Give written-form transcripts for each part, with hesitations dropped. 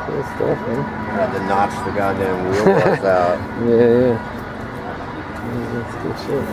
Good stuff, man. Had to notch the goddamn wheel wells out. Yeah. That's good shit.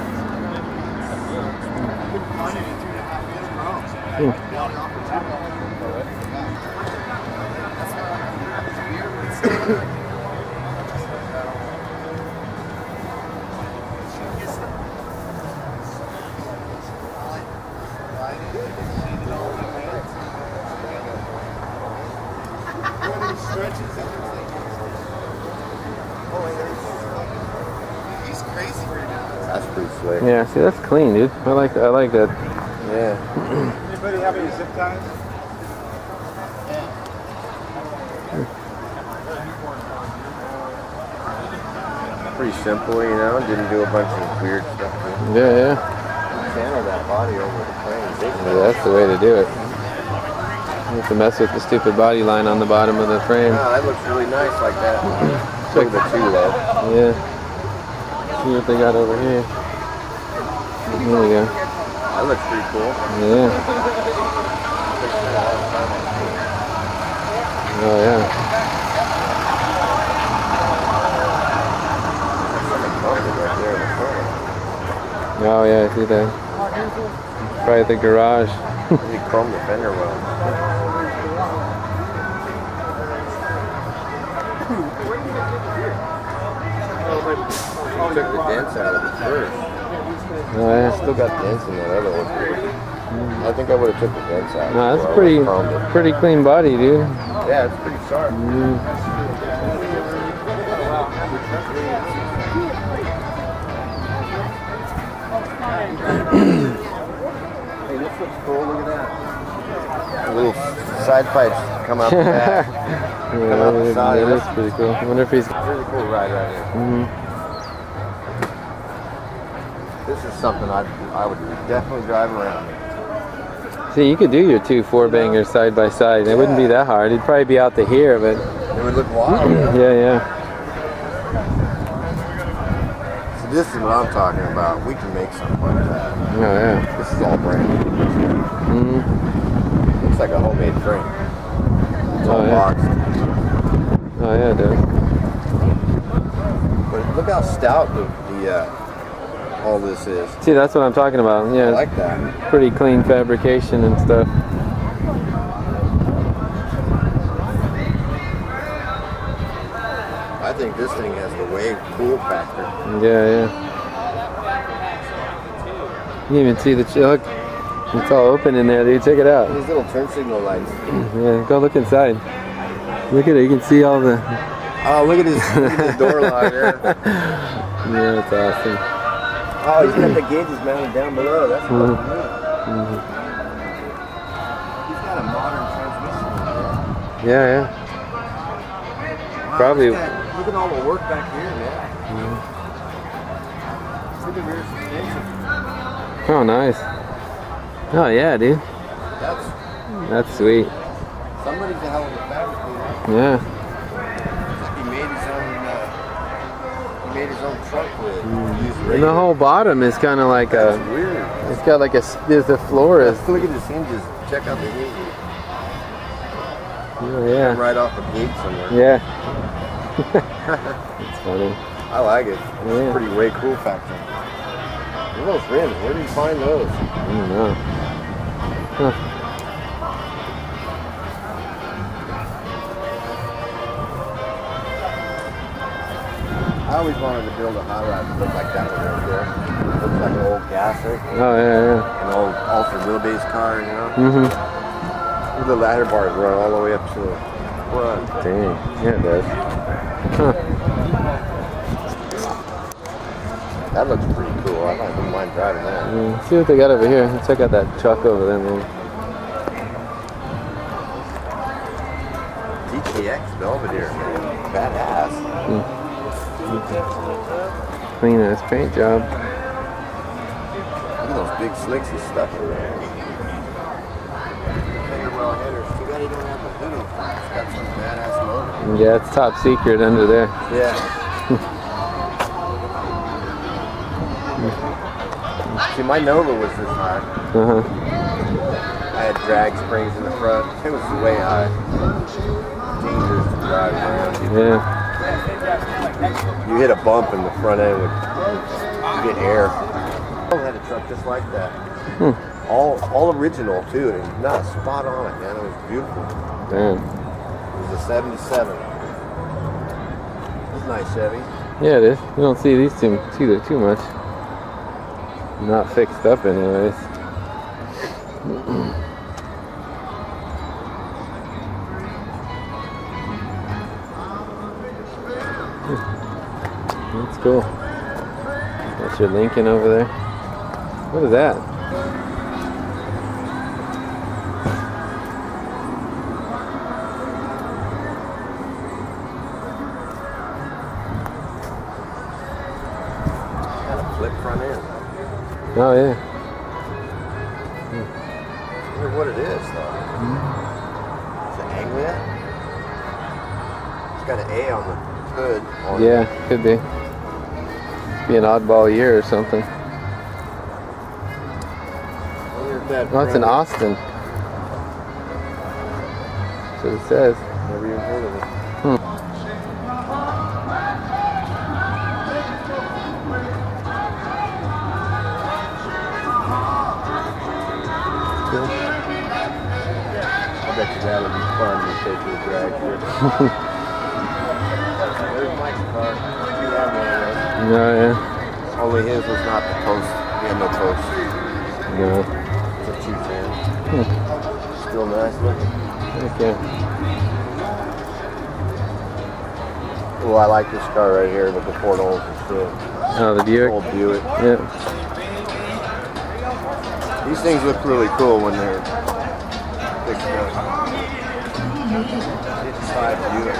He's crazy right now. That's pretty slick. Yeah, see, that's clean, dude. I like that. Yeah. Anybody have any zip ties? Pretty simple, you know. Didn't do a bunch of weird stuff. Yeah. Channel that body over the frame. Yeah, that's the way to do it. You have to mess with the stupid body line on the bottom of the frame. Wow, that looks really nice like that. It's a little bit too low. Yeah. See what they got over here. There we go. That looks pretty cool. Yeah. Oh yeah. Right there in the front. Oh yeah, I see that. Probably the garage. Maybe chrome the fender well. Took the dents out of it first. Oh yeah. Still got dents in that other one. I think I would have took the dents out. No, that's before I pretty would've chromed it. pretty clean body, dude. Yeah, it's pretty sharp. Hey, this looks cool. Look at that. Little side pipes come out the back. Yeah, out the side. that is pretty cool. I wonder if he's. Really cool ride right here. This is something I would definitely drive around. See, you could do your two 4-bangers side by side. It wouldn't be that hard. It'd probably be out to here, but It would look wild. yeah. So this is what I'm talking about. We can make something like that. Oh yeah. This is all brand new. Looks like a homemade frame. It's all Oh, yeah. boxed. Oh yeah, dude. But look how stout the all this is. See, that's what I'm talking about. I Yeah, like that. pretty clean fabrication and stuff. I think this thing has the wave cool factor. Yeah. You can even see the look. It's all open in there, dude. Check it out. These little turn signal lights. Yeah, go look inside. Look at it. You can see all the. Oh, look at this door lock there. Yeah, it's awesome. Oh, he's got the gauges mounted down below. That's what He's got a modern transmission. Yeah. Probably. Look at all the work back here, man. Look at the rear suspension. Oh, nice. Oh yeah, dude. That's sweet. Somebody's a hell of a fabricator. Yeah. He made his own truck with used And the whole bottom is kind of like That's a. weird. It's got like a. There's a floor is. Look at his hinges. Check out the hinges. Oh, yeah. Right off a gate somewhere. Yeah. It's funny. I like it. It's Yeah. pretty way cool factor. Look at those rims. Where do you find those? I don't know. Huh. I always wanted to build a hot rod that looked like that one right there. Looks like an old gasser. Oh yeah. An old ultra wheelbase car, you know? The ladder bars run all the way up to the front. Dang. Yeah, it does. Huh. That looks pretty cool. I wouldn't mind driving that. See what they got over here. Let's check out that truck over there, man. DTX Belvedere, man. Badass. Clean ass paint job. Look at those big slicks and stuff around. Well headers. Too bad he don't have the hoodie. It's got some badass motor. Yeah, it's top secret under there. Yeah. See, my Nova was this high. I had drag springs in the front. It was way high. dangerous to drive around. Yeah. You hit a bump and the front end would get air. I had a truck just like that. All original too, and not spot on it, man. It was beautiful. Damn. It was a 77. It's a nice Chevy. Yeah, it is. You don't see these too much. Not fixed up anyways. That's cool. That's your Lincoln over there. What is that? Got a flip front end. Oh yeah. I wonder what it is though. Is it Anglia? It's got an A on the hood. Yeah, could be. Be an oddball year or something. Oh, it's in Austin. That's what it says. Never even heard of it. I bet you that would be fun to take to a drag strip. There's Mike's car. You have one of those. No, yeah. Only his was not the post. He had no post. No. It's a 210. Still nice looking. Okay. Oh, I like this car right here with the portholes and shit. Oh, the Buick? Old Buick. Yeah. These things look really cool when they're fixed up. 55 Buick.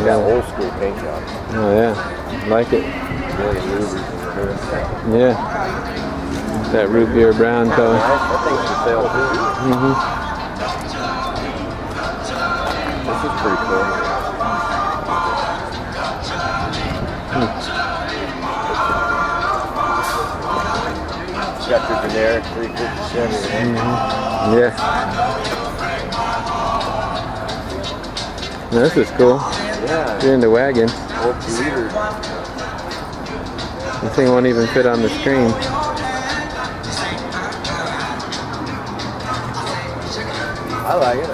Yeah, old school paint job. Oh, yeah. Like it. Really rubies in the hood. Yeah. That root beer brown color. Nice. That thing's for sale too. Mm-hmm. This is pretty cool. It's got your generic 357. Yeah. Now, this is cool. Yeah. You're in the wagon. Old leader. The thing won't even fit on the screen. I like it.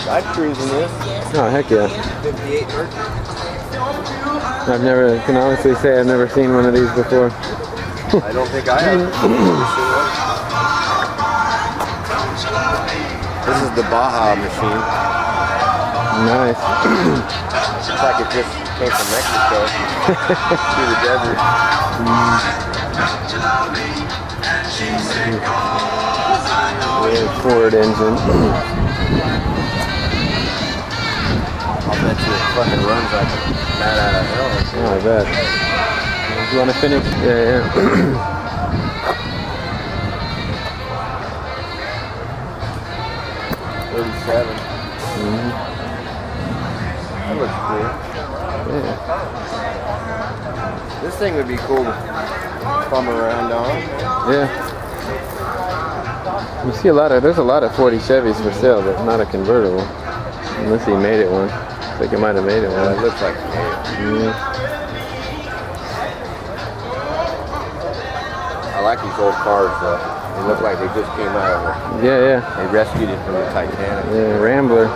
I'd cruise in this. Oh, heck yeah. 58 Mercury. Can honestly say I've never seen one of these before. I don't think I have. This is the Baja machine. Nice. Looks like it just came from Mexico through the desert. Yeah, Ford engine. I'll bet you it fucking runs like a bat out of hell. Oh, I bet. Do you want to finish? Yeah. 37. That looks cool. Yeah. This thing would be cool to bum around on. Yeah. You see there's a lot of 40 Chevys for sale, but not a convertible. Unless he made it one. Looks like he might have made it Yeah, it one. looks like it. Yeah. I like these old cars though. They look like they just came out of it. Yeah. They rescued it from the Titanic. Yeah, Rambler.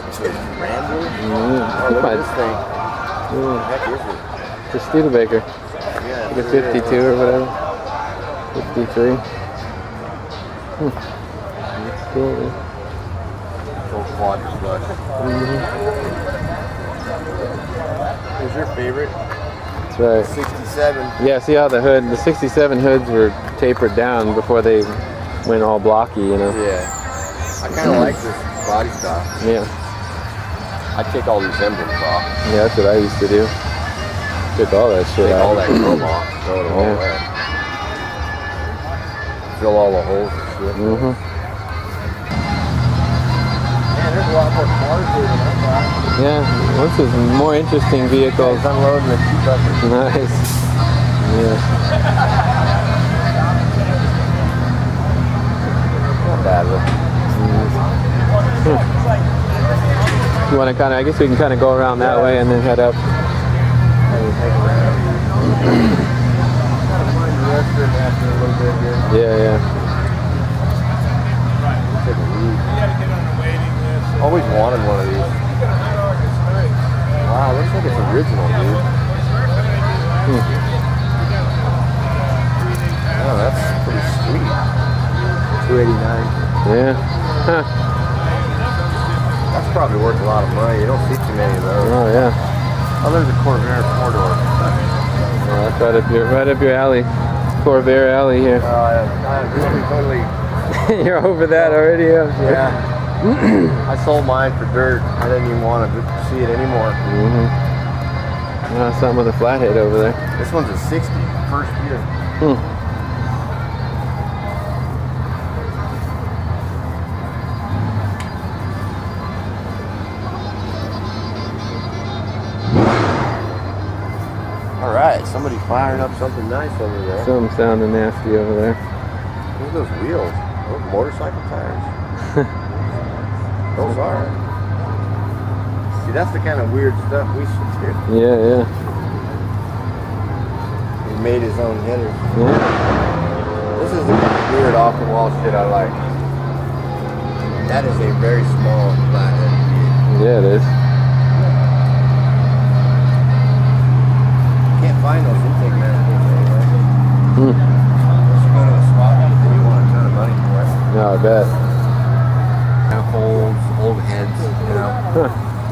This is Rambler? Yeah. Oh, look at this thing. Yeah. Heck is it? It's a Studebaker. Yeah. Like a 52 or whatever. 53. That's cool, man. Old quad slush. Who's your favorite? That's right. 67. Yeah, see how the 67 hoods were tapered down before they went all blocky, you know? Yeah. I kind of like this body style. Yeah. I take all these emblems off. Yeah, that's what I used to do. Took all that shit Take out. all that chrome off. Throw it all Yeah. away. Fill all the holes and shit. Mm-hmm. Man, there's a lot more cars here than I thought. Yeah, this is more interesting vehicles. Guys unloading the two buses. Nice. Yeah. bad with. You want to kind of? I guess we can kind of go around that way and then head up. Yeah, yeah. Always wanted one of these. Wow, looks like it's original, dude. Oh, that's pretty sweet. $289. Yeah. Huh. That's probably worth a lot of money. You don't see too many of those. Oh yeah. Oh, there's a Corvair four-door. Oh, that's right up your alley. Corvair alley here. I'm totally. You're over that already. Yeah. I sold mine for dirt. I didn't even want to see it anymore. Something with a flathead over there. This one's a 60, first year. All right, somebody firing up something nice over there. Something sounding nasty over there. Look at those wheels. Those motorcycle tires. Those are. See, that's the kind of weird stuff we should do. Yeah, yeah. He made his own headers. Yeah. This is the kind of weird off-the-wall shit I like. That is a very small flathead. Yeah, it is. Can't find those intake manifolds anywhere. Unless you go to a swap meet, then you want a ton of money for it. No, I bet. Manifolds, old heads, you know.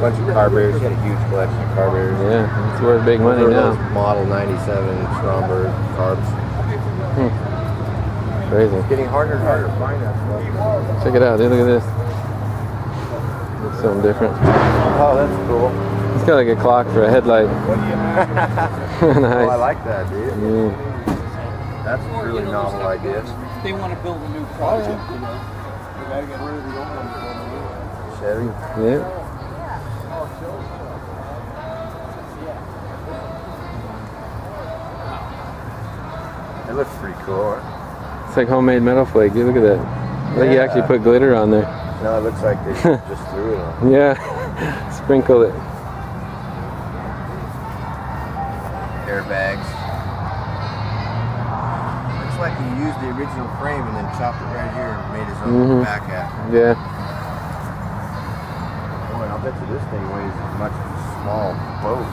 Bunch of carburetors. He had a huge collection of carburetors. Yeah, it's worth big money Those now. Model 97 Stromberg carbs. Crazy. It's getting harder and harder to find that stuff. Check it out, dude. Look at this. It's something different. Oh, that's cool. It's got like a clock for a headlight. Nice. Oh, I like that, dude. Yeah. That's a really novel idea. They want to build a new project, you know. They got to get rid of the old one. Chevy. Yeah. It looks pretty cool. It's like homemade metal flake. Dude, look at that. Like you actually put glitter on there. No, it looks like they just threw it on. Yeah. Sprinkle it. Airbags. Looks like he used the original frame and then chopped it right here and made his own back half. Yeah. Boy, I'll bet you this thing weighs as much as a small boat.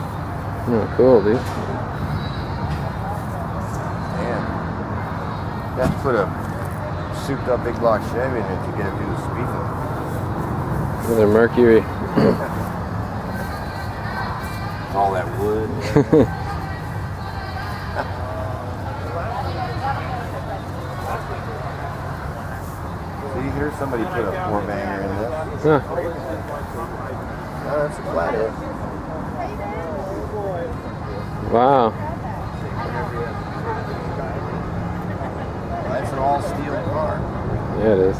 Oh, cool, dude. Man. You have to put a souped up big block Chevy in it to get it through the speed limit. Another Mercury. All that wood. See, here's somebody put a four banger in this. Huh. Oh, that's a flathead. Wow. That's an all steel car. Yeah, it is.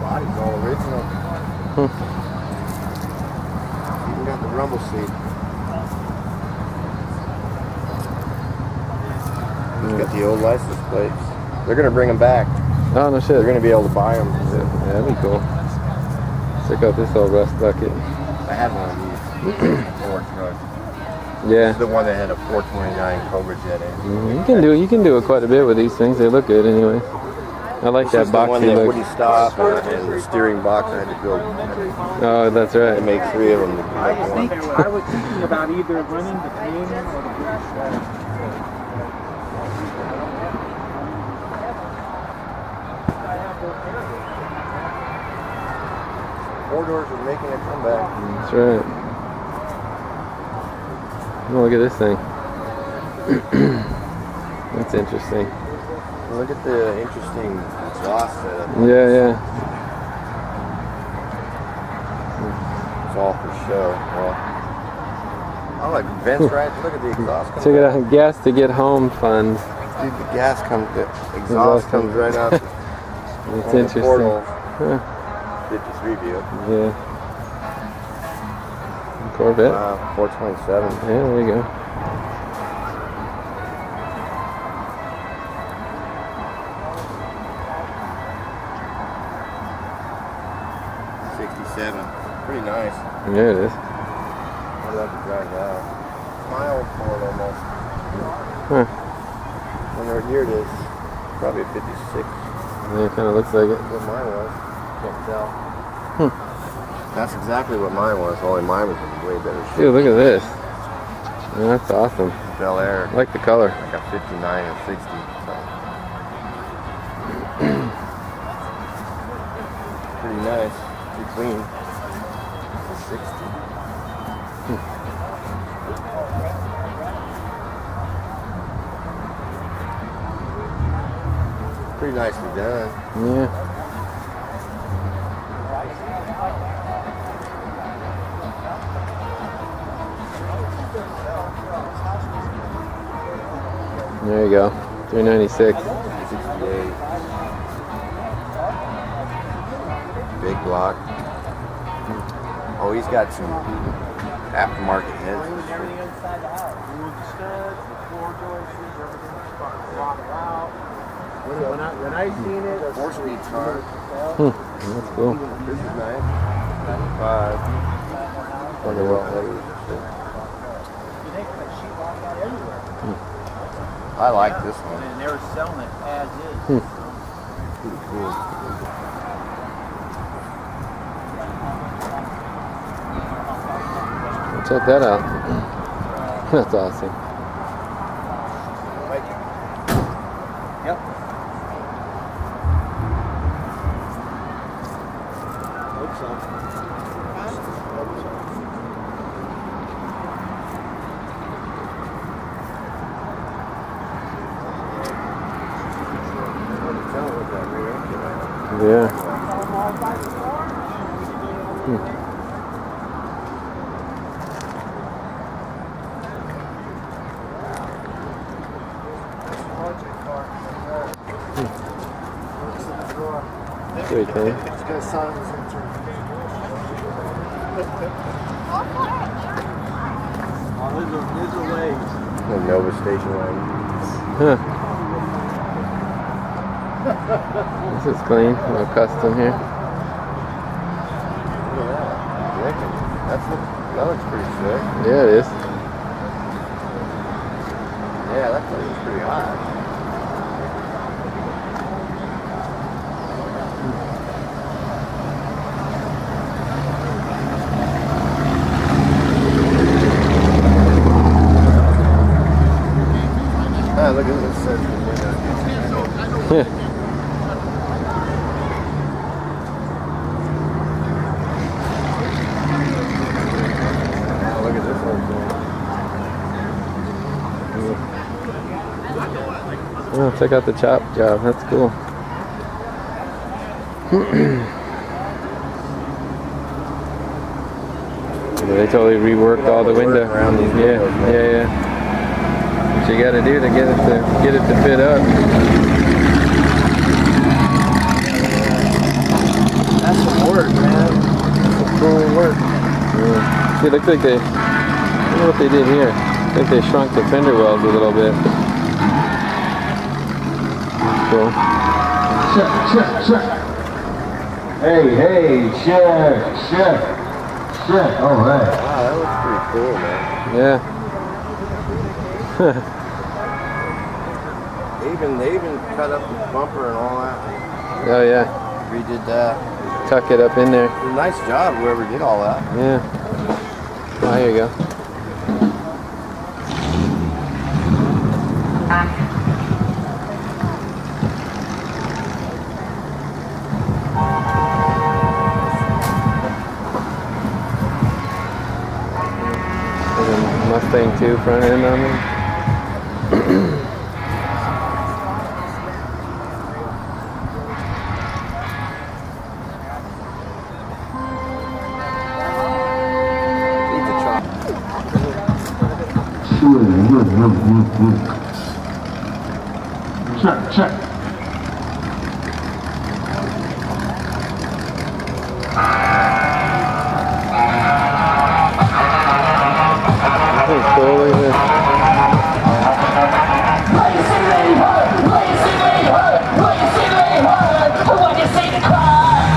Body's all original. Even got the rumble seat. It's got the old license plates. They're gonna bring them back. Oh, no shit. They're gonna be able to buy them. Yeah, that'd be cool. Check out this old rust bucket. I had one of these Ford truck. Yeah. This is the one that had a 429 Cobra Jet in. You can do it quite a bit with these things. They look good anyway. I like This is that the one boxy that look. wouldn't stop, and the steering box I had to build. Oh, that's To right. make three of them to make I one. was thinking about either running the Cayman or the British Strat. Four doors are making a comeback. That's right. Oh, look at this thing. That's interesting. Look at the interesting exhaust setup. Yeah, yeah. It's all for show. Well, I like vents right. Look at the exhaust. Check it out. Gas to get home fund. Dude, the gas comes. The exhaust comes right out. It's the interesting. portal. Huh. 53 view. Yeah. Corvette. Wow, 427. Yeah, there you go. 67. Pretty nice. There it is. I'd love to drive that. My old Ford almost. Huh. Wonder, here it is. Probably a 56. Yeah, it kind of looks like it. What mine was. Can't tell. Hmm. That's exactly what mine was. Only mine was in way better shape. Dude, look at this. Man, that's awesome. Bel Air. I like the color. Like a 59 and 60. So. Pretty nice. Pretty clean. It's a 60. Pretty nicely done. Yeah. There you go. 396. 68. Big block. Oh, he's got some aftermarket heads. and shit. When I seen it, 4-speed car. That's cool. This is nice. 95. Wonder well heavy. I like this one. and they were selling it as is. Pretty cool. Check that out. That's awesome. Yep. Hope so. Yeah. Sweet thing. It's got silence in turn. Oh, there's a ways. The Nova Station wagon. Huh. This is clean. No custom here. Look at that. Wicked. That looks pretty sick. Yeah, it is. Yeah, that looks pretty hot. Ah, look at this central window. Yeah. Oh, look at this one. Oh, check out the chop job. That's cool. Yeah, they totally reworked all the window. Around these Yeah, windows, man. yeah. What you got to do to get it to fit up. That's some work, man. Some cool work. Yeah. See, it looks like they. I don't know what they did here. I think they shrunk the fender wells a little bit. Cool. Check. Hey, check. All right. Wow, that looks pretty cool, man. Yeah. They even cut up the bumper and all that. Oh yeah. Redid that. Tuck it up in there. Nice job, whoever did all that. Yeah. Oh, here you go. There's a Mustang 2 front end on them. Need to chop. Check. That's cool, look at this. When you see the crowd,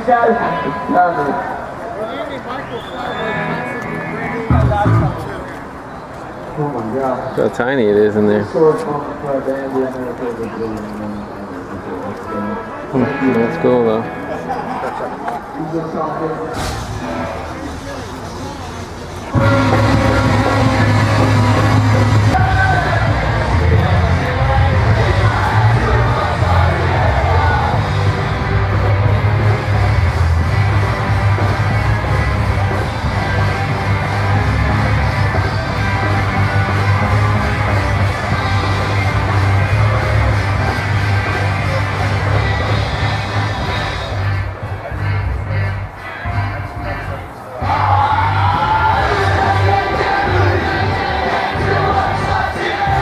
guys. It's coming. Oh my God. Look how tiny it is in there. That's cool though.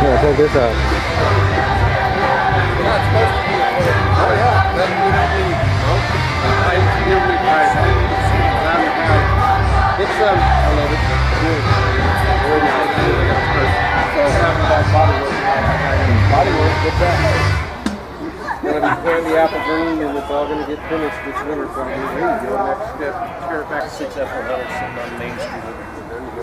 Yeah, check this out. Gonna the apple green, and it's all gonna get finished this winter. So here you go. Next step, carrot back 6 apple headers sitting on Main Street. There you go.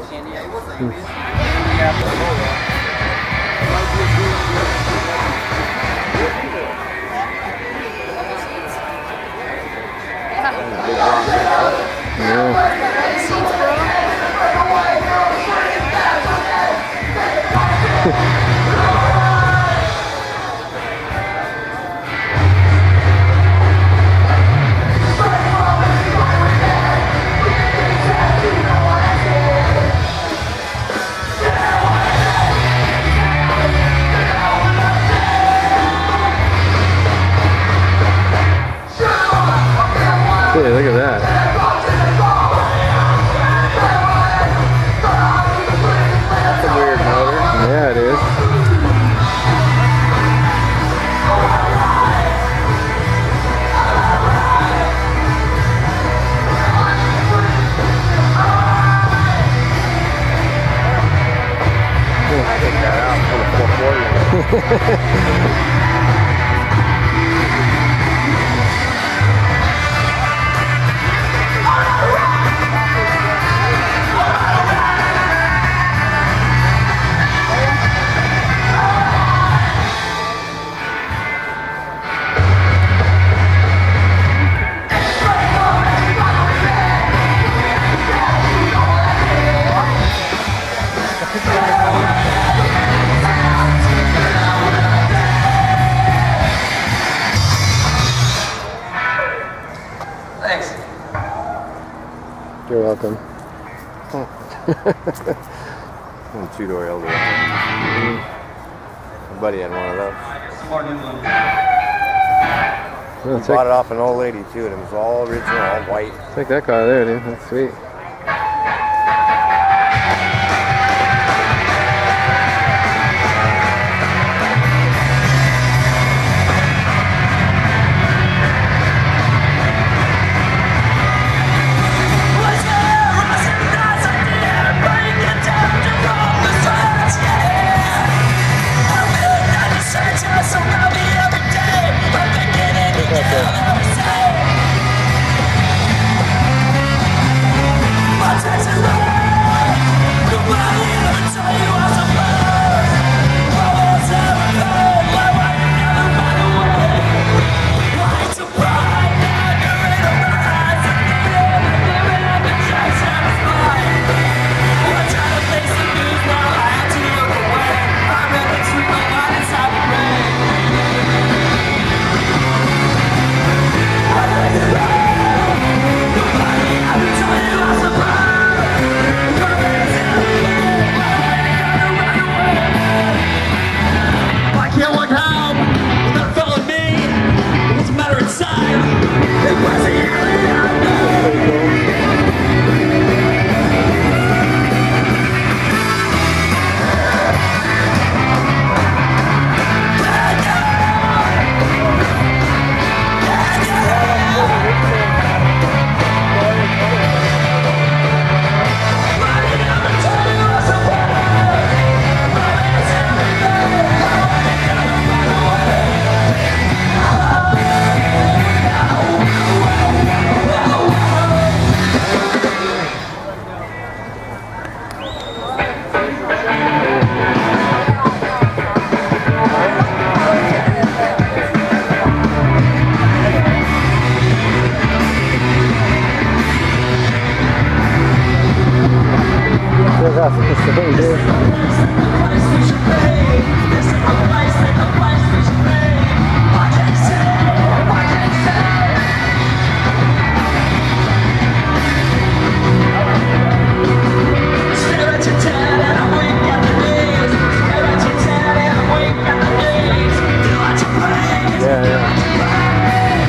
Hey, look at that. That's a weird motor. Yeah, it is. Take that out for the 440. Thanks. You're welcome. Two-door elder. My buddy had one of those. Oh, Bought it off an old lady too, and it was all original, all white. Take that car there, dude. That's sweet. Yeah, yeah.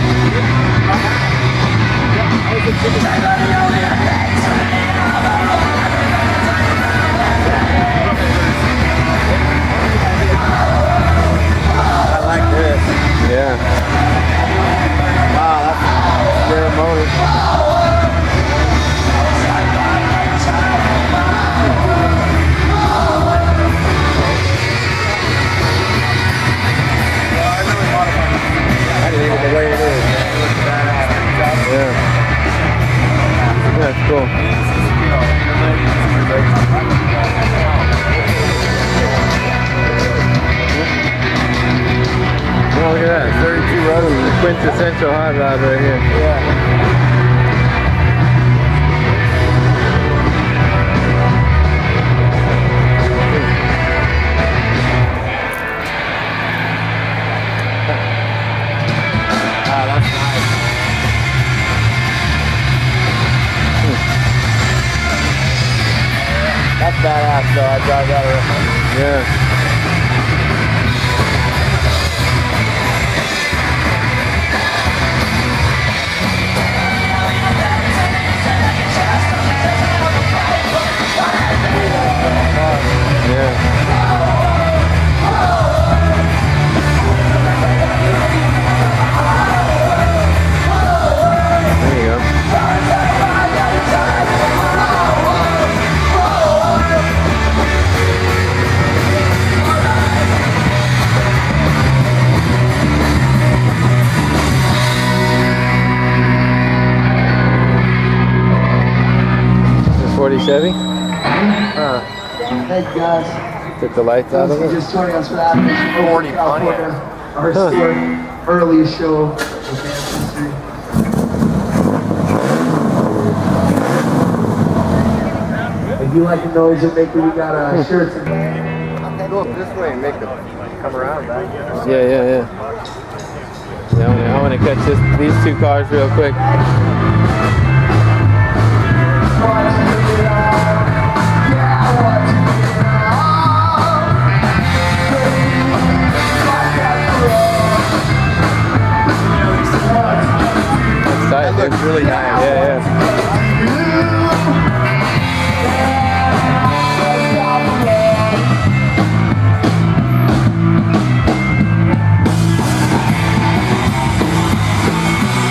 I like this. Yeah. Wow, that's their motor. I leave it the way it is. Yeah. That's cool. Oh, look at that. 32 Rotors, the quintessential hot rod right here. Yeah. Ah, that's nice. That's badass though, I drive that around. Yeah. Yeah. There you go. The 40 Chevy? Hey guys, Took the lights out of thanks for it? just joining us for that. 40 Pontiac. Our earliest show with dance history. If you like the noise it maker, we got shirts and Go up this way and make them come around back. Yeah, yeah, yeah. Yeah, I want to catch these two cars real quick. That's tight, That dude. looks really nice. Yeah, yeah.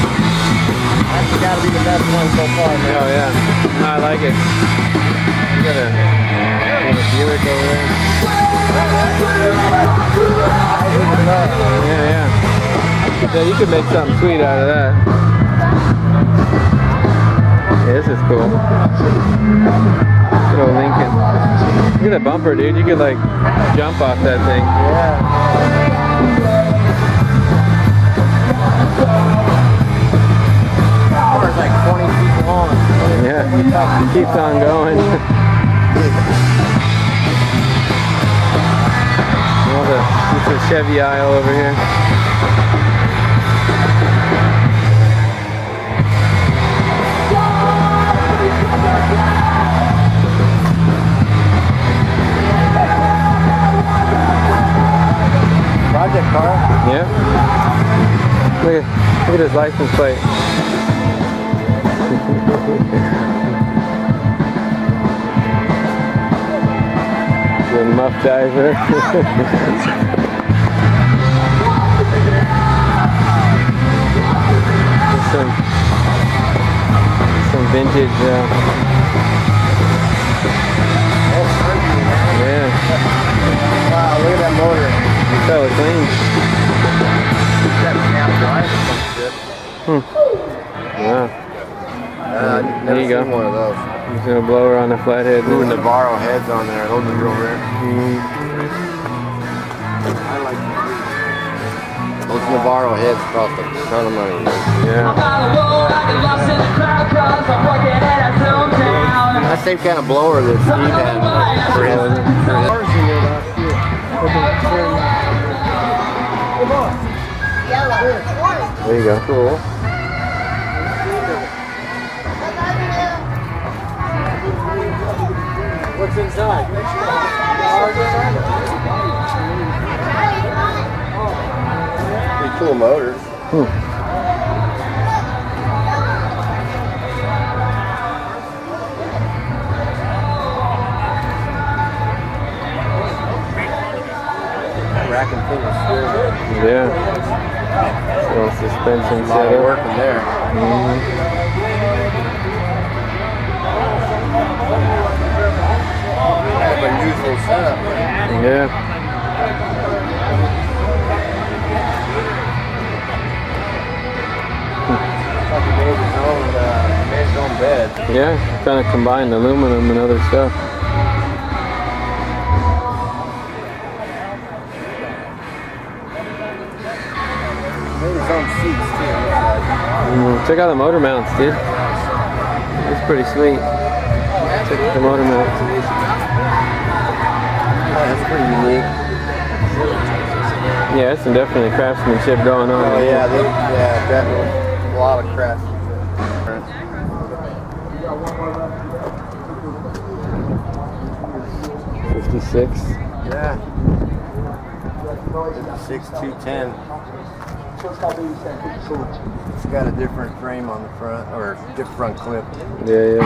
That's gotta be the best one so far, man. Oh, yeah. I like it. You got a Buick over there. Yeah, yeah. Yeah, you could make something sweet out of that. Yeah, this is cool. Good old Lincoln. Look at that bumper, dude. You could like jump off that thing. It's like 20 feet long. Yeah, it keeps on going. All the Chevy aisle over here. Project car. Yeah. Look at his license plate. The muff diver. some vintage. Yeah. Wow, look at that motor. It's hella clean. That snap drive or some shit. Wow. I've There never you go. seen one of those. He's gonna blow her on the flathead. Ooh, Navarro heads on there. Those are real rare. I like those Navarro heads cost a ton of money. Yeah. I'm on the road, I get lost in the crowd 'cause I'm working at a film tank. That same kind of blower that Steve had for his. Ours in there last year. There you go. Cool. What's inside? Pretty cool motors. Rack and pinion steering. Yeah. Little suspension A lot of setup. working there. Kind of unusual setup. Yeah. Like he made his own bed. Yeah. Kind of combined aluminum and other stuff. Made his own seats too. Check out the motor mounts, dude. It's pretty sweet. Check out the motor mounts. That's pretty unique. Yeah, it's some definitely craftsmanship going on. Oh yeah, definitely a lot of craft. 56. Yeah. 6210. It's got a different frame on the front, or different front clip. Yeah, yeah.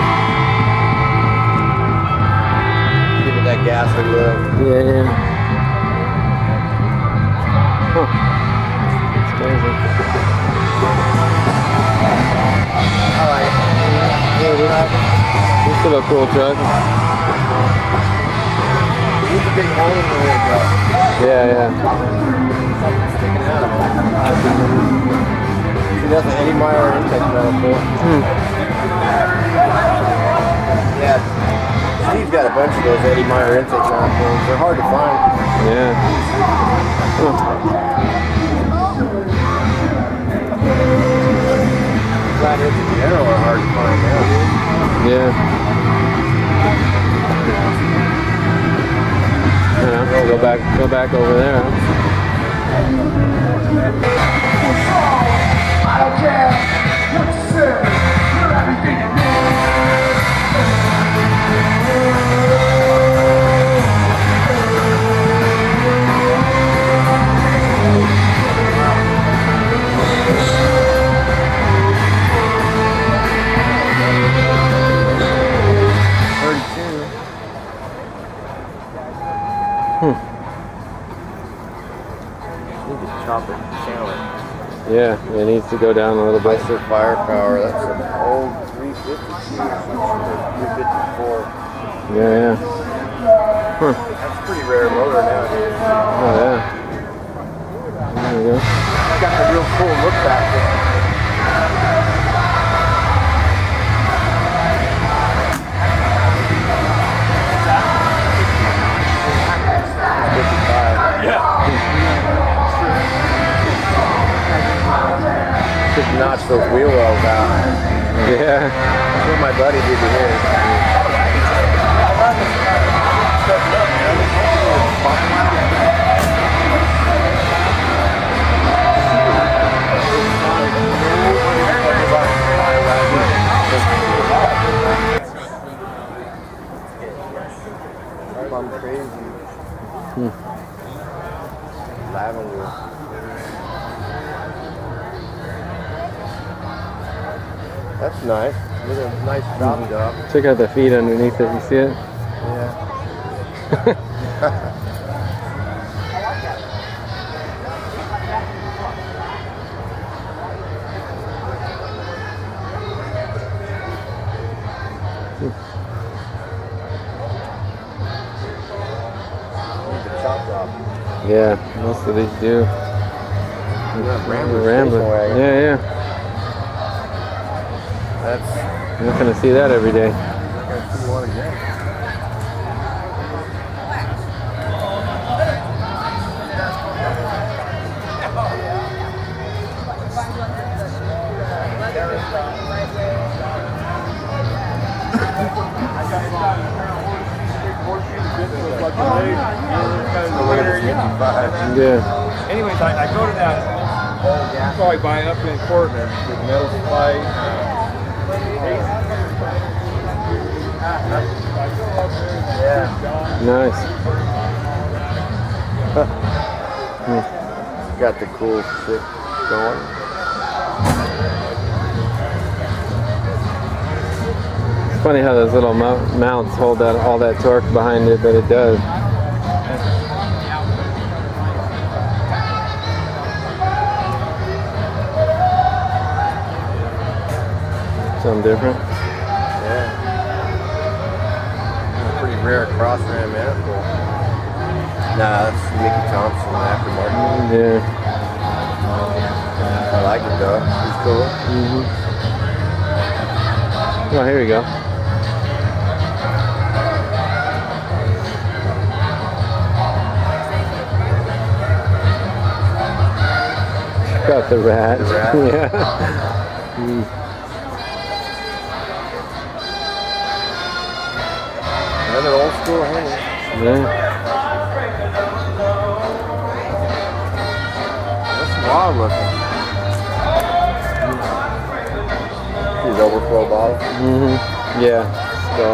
Give it that ghastly look. Yeah, yeah. Huh. It's crazy. I like it. It's still a cool truck. There's a big hole in the lid though. Yeah, yeah. Something sticking out of it. See, that's an Eddie Meyer intake manifold. Yeah. Steve's got a bunch of those Eddie Meyer intake manifolds. They're hard to find. Yeah. Huh. Flatheads in general are hard to find now. Yeah. Yeah. Go back over there. Huh? I don't care what you say, you're everything to me. Chop it, channel it. Yeah, it needs to go down a little bit. Meister firepower, that's an old 350 354. Yeah, yeah. Huh. That's a pretty rare motor nowadays. Oh, yeah. There we go. It's got the real cool look back there. Just notch those wheel wells out. Yeah. That's what my buddy did to his. I'm crazy. Lavender. That's nice. With a nice drop dog. Check out the feet underneath it. You see it? Yeah. Chop top. Yeah, most of these do. Rambler. Yeah, yeah. That's You're not gonna see that every day. that's what you want to get. Yeah. Anyways, I go to that probably by up in Portland with metal supply. Nice. Got the cool shit going. It's funny how those little mounts hold that all that torque behind it, but it does. Something different. Yeah. Pretty rare cross ram manifold. Nah, that's Mickey Thompson aftermarket. Yeah. I like it though. It's cool. Oh, here we go. Got the rat. The rat. Yeah. Another old school Henny. Yeah. That's wild looking. These overflow bottles. Yeah. So.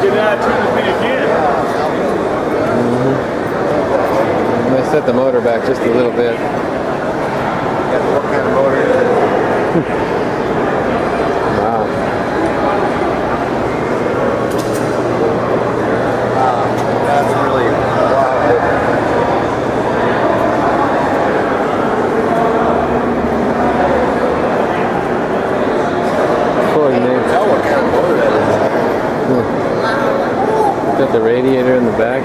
Get out to me again. I'm gonna set the motor back just a little bit. What kind of motor is it? Wow. That's really tell what kind of motor that is. Got the radiator in the back.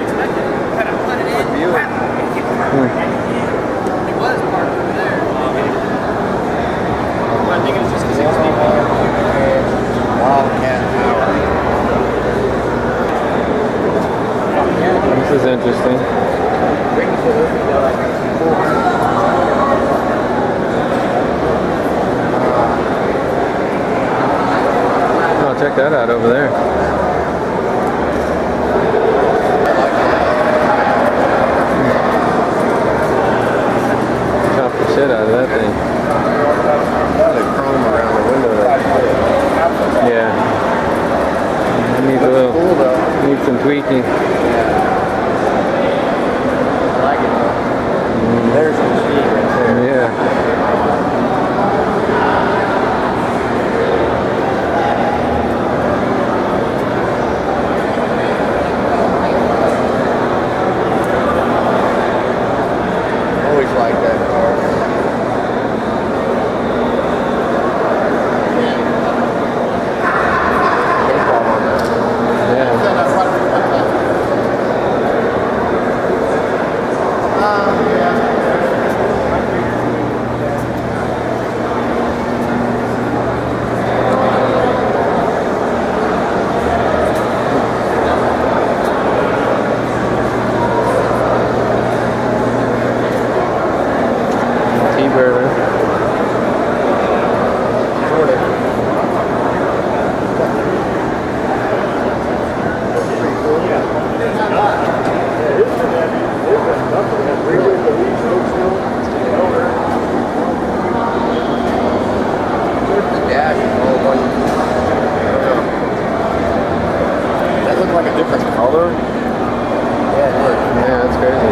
I think it's just because it was Wildcat power. This is interesting. Oh, check that out over there. Chop the shit out of that thing. The chrome around the window there. Yeah. Needs a little, needs some tweaking. I like it though. There's the machine right there. Yeah. Always like that car. T-Birder. The dash is all one. That look like a different color? Yeah, it is. Yeah, that's crazy.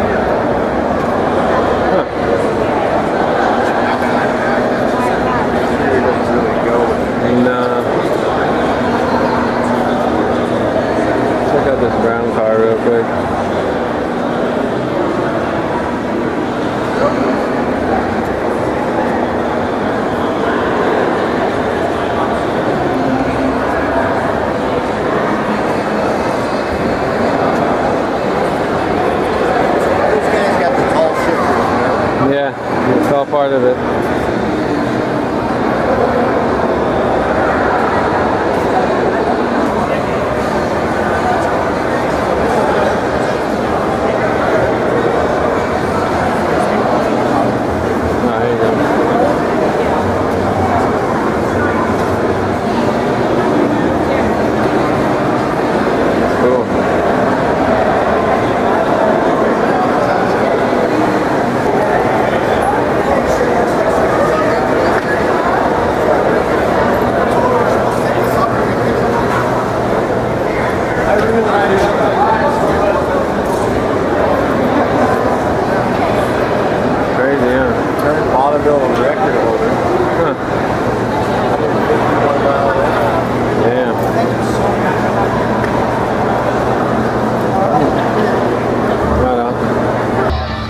Huh. It doesn't really go with it. And check out this brown car real quick. This guy's got the tall shifters, you know? Yeah, it's all part of it. Crazy, huh? Bonneville record holder. Huh. Yeah. Right on.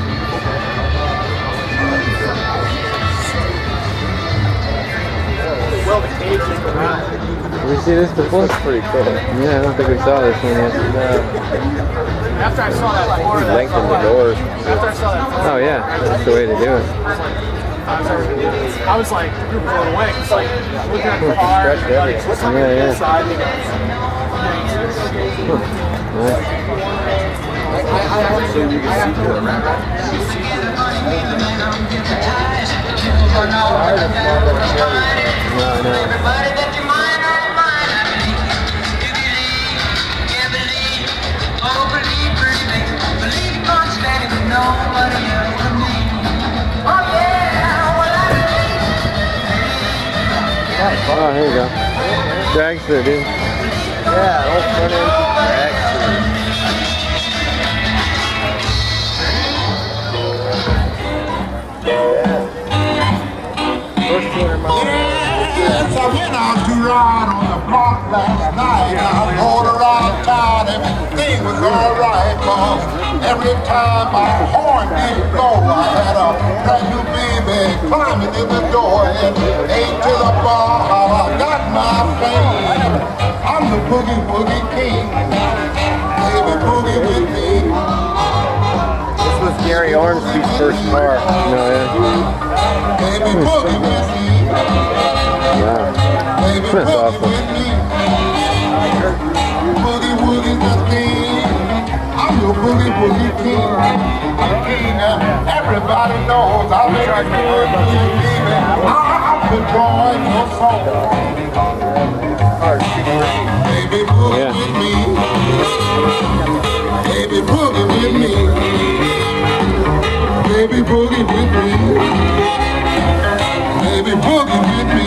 Did we see this before? That's pretty cool. Yeah, I don't think we saw this one yet. After I saw that floor, Lengthen the doors. after I saw that floor, Oh yeah, that's the way to do it. I was like blown away. It's like looking at the car, Stretched everything. just Yeah, yeah. inside, you know. Nice. No, I know. Oh, here you go. Dragster, dude. Yeah, old front end drag. First 200 miles. Yes, I went out to ride on the block last night. I rode around town, everything was alright, cause every time my horn didn't go, I had a brand new baby climbing in the door and ate to the bar how I got my fame. I'm the boogie woogie king, baby boogie with me. This was Gary Ormsby's first car. No, yeah. Baby boogie with me. Wow. Baby, That's boogie awesome. with me. Boogie woogie the king. I'm your boogie woogie king. I'm king. Everybody knows I make it good, baby. I'm enjoying your song. Baby, boogie Yeah. with me. Baby, boogie with me. Baby, boogie with me. Baby, boogie with me.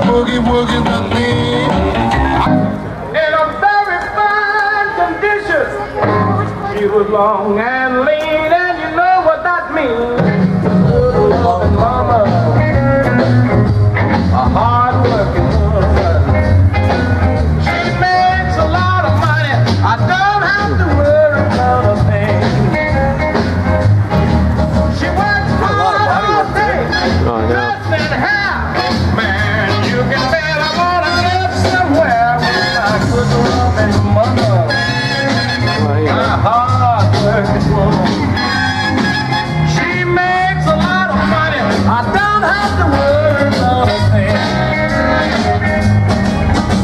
Boogie woogie the thing. In a very fine condition. She was long and lean, and you know what that means. Good mama, a hard-working woman. She makes a lot of money. I don't have to worry about a thing. She works hard all day. Oh, no. Dressed in hair. Man, you can bet I wanna get somewhere with my good woman mother. Oh, here you My go. hard-working woman. She makes a lot of money. I don't have to worry about a thing.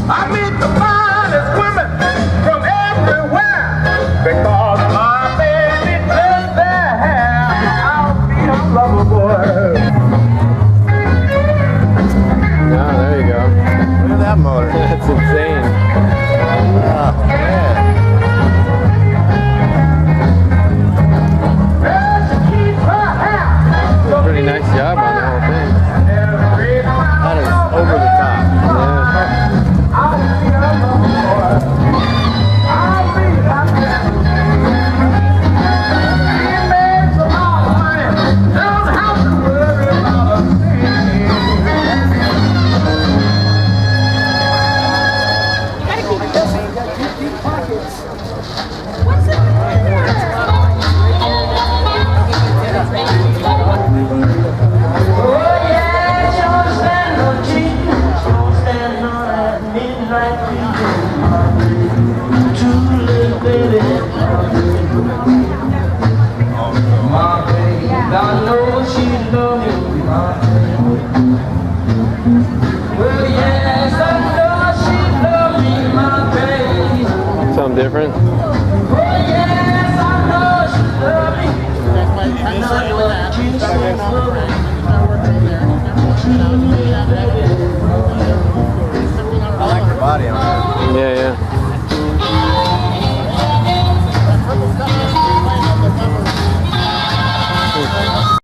I meet the finest women from everywhere because my baby does their hair. I'll be a lover boy. No, there you go. Look at that motor. That's insane. Oh, man. Pretty nice job on the whole thing. That is over the top. Yeah. Something different. I like the body on it. Yeah, yeah.